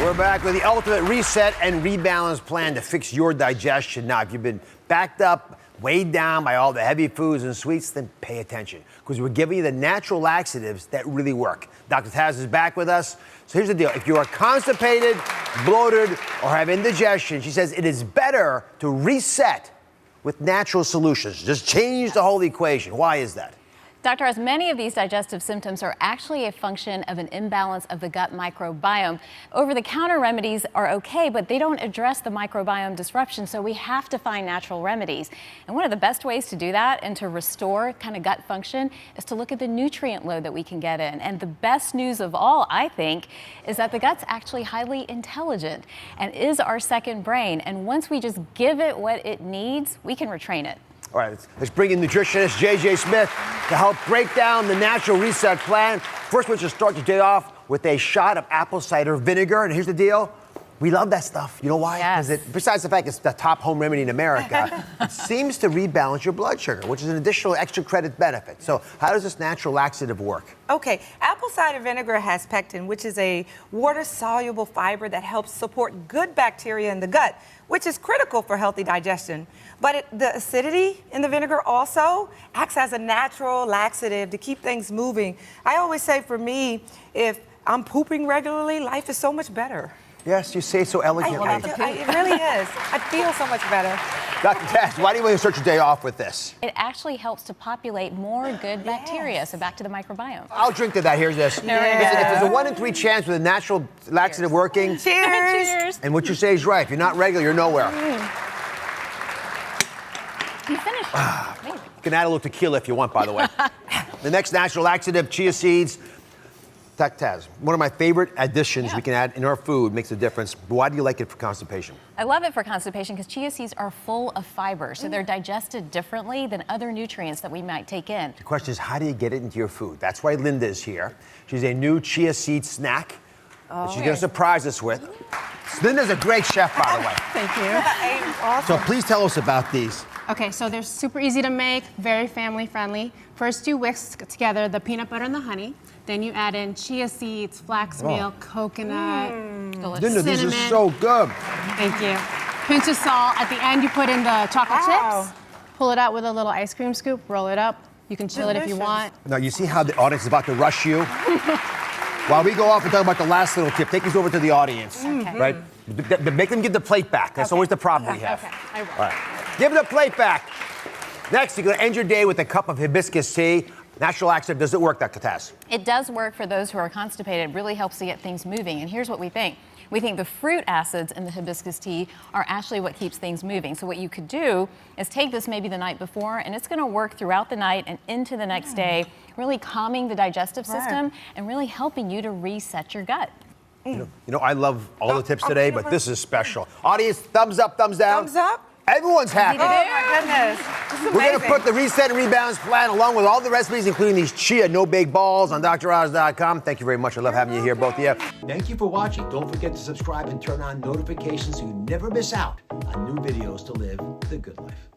We're back with the ultimate reset and rebalance plan to fix your digestion. Now, if you've been backed up, weighed down by all the heavy foods and sweets, then pay attention, because we're giving you the natural laxatives that really work. Dr. Taz is back with us. So here's the deal. If you are constipated, bloated, or have indigestion, she says it is better to reset with natural solutions. Just change the whole equation. Why is that? Dr. Oz, many of these digestive symptoms are actually a function of an imbalance of the gut microbiome. Over-the-counter remedies are okay, but they don't address the microbiome disruption, so we have to find natural remedies. And one of the best ways to do that and to restore kind of gut function is to look at the nutrient load that we can get in. And the best news of all, I think, is that the gut's actually highly intelligent and is our second brain. And once we just give it what it needs, we can retrain it. All right, let's bring in nutritionist J.J. Smith to help break down the natural reset plan. First, we'll just start your day off with a shot of apple cider vinegar. And here's the deal. We love that stuff. You know why? Yes. Because besides the fact it's the top home remedy in America, it seems to rebalance your blood sugar, which is an additional extra credit benefit. So how does this natural laxative work? Okay, apple cider vinegar has pectin, which is a water-soluble fiber that helps support good bacteria in the gut, which is critical for healthy digestion. But the acidity in the vinegar also acts as a natural laxative to keep things moving. I always say, for me, if I'm pooping regularly, life is so much better. Yes, you say it so elegantly. It really is. I feel so much better. Dr. Taz, why do you want to start your day off with this? It actually helps to populate more good bacteria, so back to the microbiome. I'll drink to that. Here's this. Listen, if there's a 1 in 3 chance with a natural laxative working, Cheers. Cheers. and what you say is right. If you're not regular, you're nowhere. You finished. Amazing. You can add a little tequila if you want, by the way. The next natural laxative, chia seeds. Dr. Taz, one of my favorite additions we can add in our food, makes a difference. Why do you like it for constipation? I love it for constipation because chia seeds are full of fiber, so they're digested differently than other nutrients that we might take in. The question is, how do you get it into your food? That's why Linda is here. She's a new chia seed snack that she's going to surprise us with. Linda's a great chef, by the way. Thank you. So please tell us about these. Okay, so they're super easy to make, very family friendly. First, you whisk together the peanut butter and the honey. Then you add in chia seeds, flax meal, coconut, Delicious. Linda, these are cinnamon. so good. Thank you. Pinch of salt. At the end, you put in the chocolate chips. Pull it out with a little ice cream scoop. Roll it up. You can chill it if you want. Now, you see how the audience is about to rush you? While we go off and talk about the last little tip, take these over to the audience, right? Make them give the plate back. That's always the problem we have. Okay, I will. All right. Give the plate back. Next, you're going to end your day with a cup of hibiscus tea. Natural laxative, does it work, Dr. Taz? It does work for those who are constipated. It really helps to get things moving. And here's what we think. We think the fruit acids in the hibiscus tea are actually what keeps things moving. So what you could do is take this maybe the night before, and it's going to work throughout the night and into the next day, really calming the digestive system and really helping you to reset your gut. You know, I love all the tips today, but this is special. Audience, thumbs up, thumbs down. Thumbs up. Everyone's happy. Oh my goodness. This is We're going to amazing. put the reset and rebalance plan along with all the recipes, including these chia no-bake balls, on DrOz.com. Thank you very much. I love having you here, both of you. Thank you for watching. Don't forget to subscribe and turn on notifications so you never miss out on new videos to live the good life.